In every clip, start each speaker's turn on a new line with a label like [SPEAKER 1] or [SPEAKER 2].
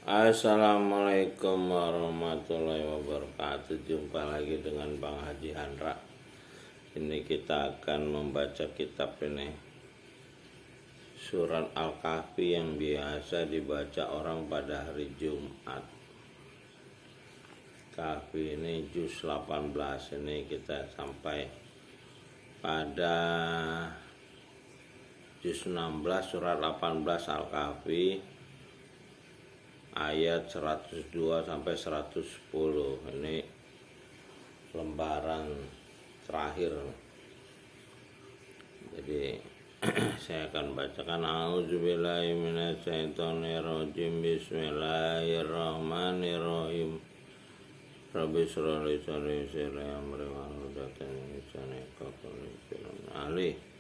[SPEAKER 1] Assalamualaikum warahmatullahi wabarakatuh. Jumpa lagi dengan Bang Haji Handra. Ini kita akan membaca kitab ini, Surat Al-Kahfi, yang biasa dibaca orang pada hari Jumat. Kahfi ini juz 18. Ini kita sampai pada juz 16, surat 18 Al-Kahfi, ayat 102 sampai 110. Ini lembaran terakhir. Jadi saya akan bacakan. A'udzubillahi minasyaitonirrajim. Bismillahirrahmanirrahim. Rabbi shrah li sadri wa yassir li amri wahlul 'uqdatam min lisani yafqahu qawli.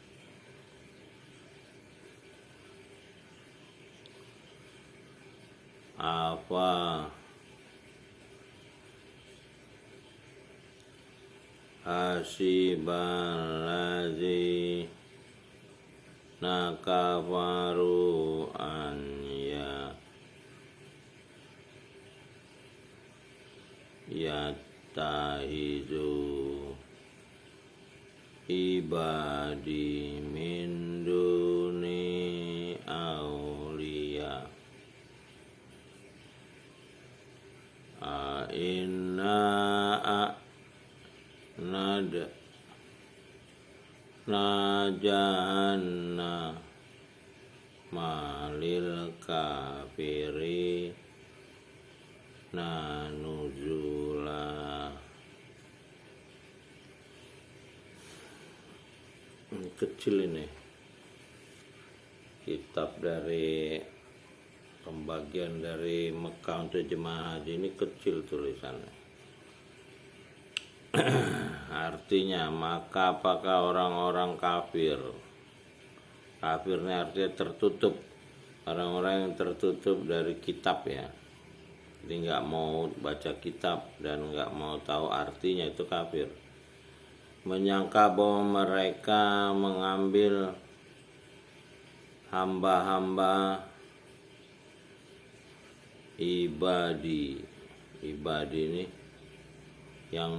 [SPEAKER 1] Apa hasiballazi nakafaru anya yattahizu ibadi min duni auliya inna najahanna malil kafiri nanuzula. Ini kecil ini kitab dari pembagian dari Mekah untuk jemaah haji. Ini kecil tulisannya. Artinya, maka apakah orang-orang kafir, kafirnya artinya tertutup, orang-orang yang tertutup dari kitab ya, jadi nggak mau baca kitab dan nggak mau tahu artinya, itu kafir, menyangka bahwa mereka mengambil hamba-hamba ibadi ini yang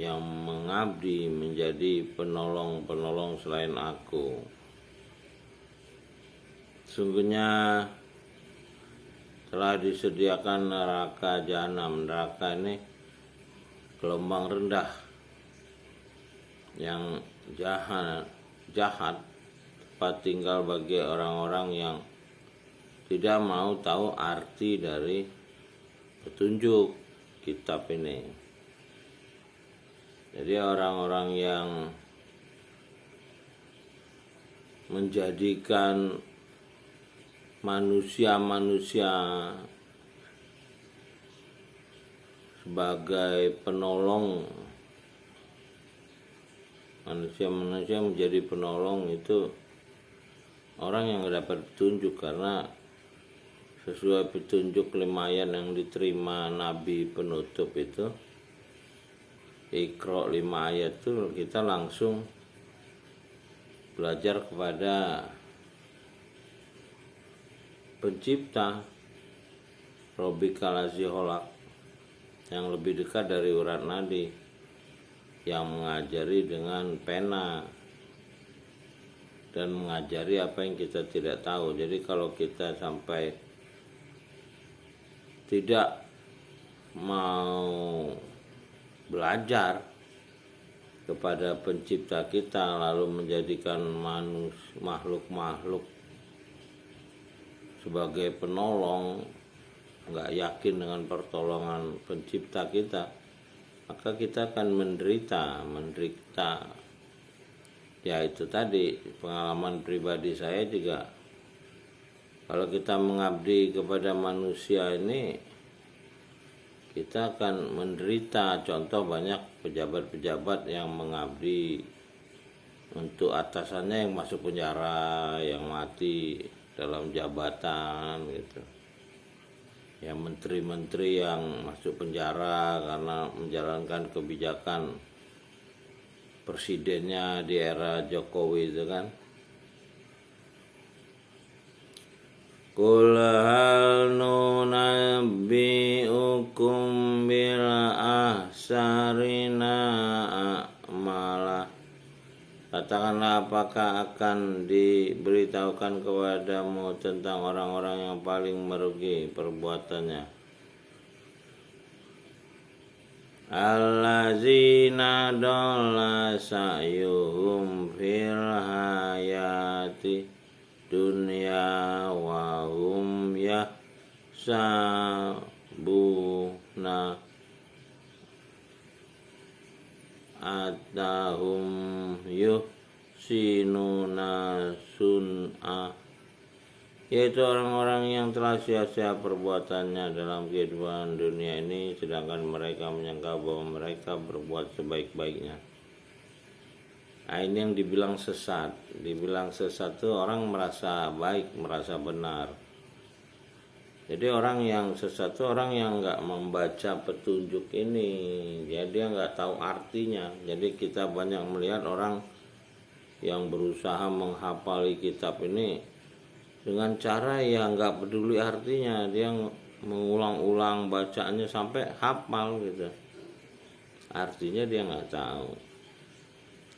[SPEAKER 1] mengabdi menjadi penolong-penolong selain aku. Sungguhnya telah disediakan neraka jahanam. Neraka ini gelombang rendah yang jahat, tempat tinggal bagi orang-orang yang tidak mau tahu arti dari petunjuk kitab ini. Jadi orang-orang yang menjadikan manusia-manusia sebagai penolong, manusia-manusia menjadi penolong, itu orang yang dapat petunjuk, karena sesuai petunjuk 5 ayat yang diterima Nabi penutup itu, Iqra 5 ayat itu, kita langsung belajar kepada pencipta, Rabbikal ladzi khalaq, yang lebih dekat dari urat nadi, yang mengajari dengan pena dan mengajari apa yang kita tidak tahu. Jadi kalau kita sampai tidak mau belajar kepada pencipta kita, lalu menjadikan makhluk-makhluk sebagai penolong, nggak yakin dengan pertolongan pencipta kita, maka kita akan menderita. Ya itu tadi pengalaman pribadi saya juga. Kalau kita mengabdi kepada manusia ini, kita akan menderita. Contoh, banyak pejabat-pejabat yang mengabdi untuk atasannya yang masuk penjara, yang mati dalam jabatan gitu. Ya, menteri-menteri yang masuk penjara karena menjalankan kebijakan presidennya di era Jokowi itu kan. Qul hal nunabbi'ukum bil ahsarina a'mala. Katakanlah, apakah akan diberitahukan kepadamu tentang orang-orang yang paling merugi perbuatannya? Allazina dhalla sa'yuhum fil hayati dunya wa hum yahsabuna atahum yuhsinuna sun'a, yaitu orang-orang yang telah sia-sia perbuatannya dalam kehidupan dunia ini, sedangkan mereka menyangka bahwa mereka berbuat sebaik-baiknya. Nah, ini yang dibilang sesat. Dibilang sesat itu orang merasa baik, merasa benar. Jadi orang yang sesat itu orang yang nggak membaca petunjuk ini, jadi dia nggak tahu artinya. Jadi kita banyak melihat orang yang berusaha menghafali kitab ini dengan cara yang nggak peduli artinya, dia mengulang-ulang bacaannya sampai hafal gitu. Artinya dia nggak tahu.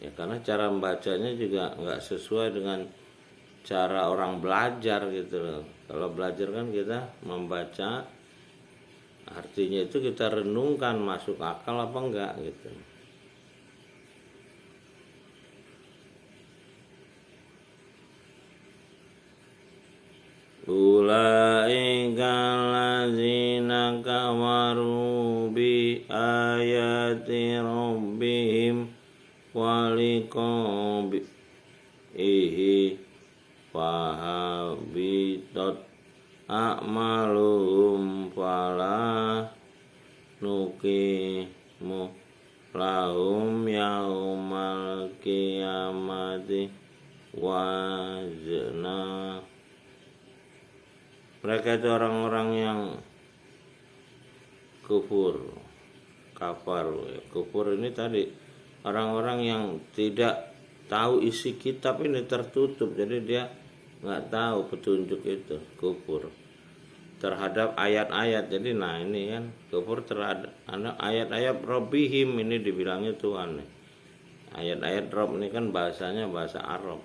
[SPEAKER 1] Ya karena cara membacanya juga nggak sesuai dengan cara orang belajar gitu loh. Kalau belajar kan kita membaca, artinya itu kita renungkan masuk akal apa enggak gitu. Ulaika allazina kafaru bi ayati rabbihim wa liqa'ihi fahabitat a'maluhum fala nuqimu lahum yaumal qiyamati wazna. Mereka itu orang-orang yang kafir. Kufur ini tadi orang-orang yang tidak tahu isi kitab ini, tertutup, jadi dia nggak tahu petunjuk itu, kufur terhadap ayat-ayat. Jadi nah ini kan kufur terhadap ayat-ayat Rabbihim, ini dibilangnya Tuhan. Ayat-ayat Rabb ini kan bahasanya bahasa Arab,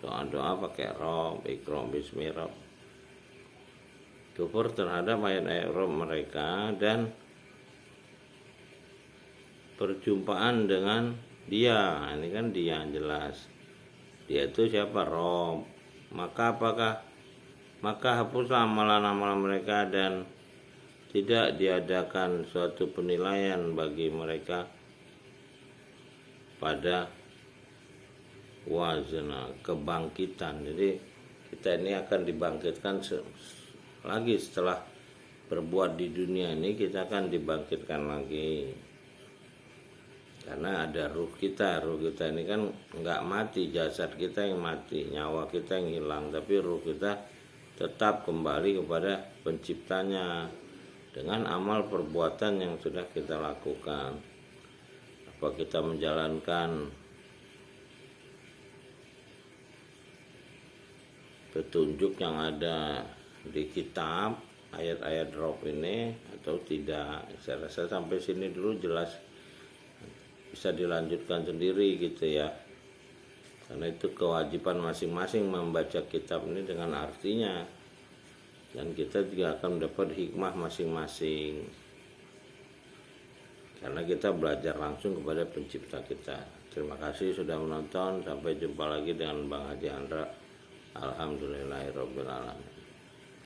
[SPEAKER 1] doa-doa pakai Rabb, Iqra bismi Rabb. Kufur terhadap ayat-ayat Rabb mereka dan perjumpaan dengan dia. Ini kan dia jelas, dia itu siapa? Rabb. Maka hapuslah amalan-amalan mereka dan tidak diadakan suatu penilaian bagi mereka pada wazna, kebangkitan. Jadi kita ini akan dibangkitkan lagi setelah berbuat di dunia ini, kita akan dibangkitkan lagi. Karena ada ruh kita ini kan nggak mati, jasad kita yang mati, nyawa kita yang hilang, tapi ruh kita tetap kembali kepada penciptanya dengan amal perbuatan yang sudah kita lakukan. Apa kita menjalankan petunjuk yang ada di kitab ayat-ayat Rabb ini atau tidak? Saya rasa sampai sini dulu jelas, bisa dilanjutkan sendiri gitu ya, karena itu kewajiban masing-masing membaca kitab ini dengan artinya, dan kita juga akan mendapat hikmah masing-masing karena kita belajar langsung kepada pencipta kita. Terima kasih sudah menonton, sampai jumpa lagi dengan Bang Haji Andra. Alhamdulillahirabbil alamin.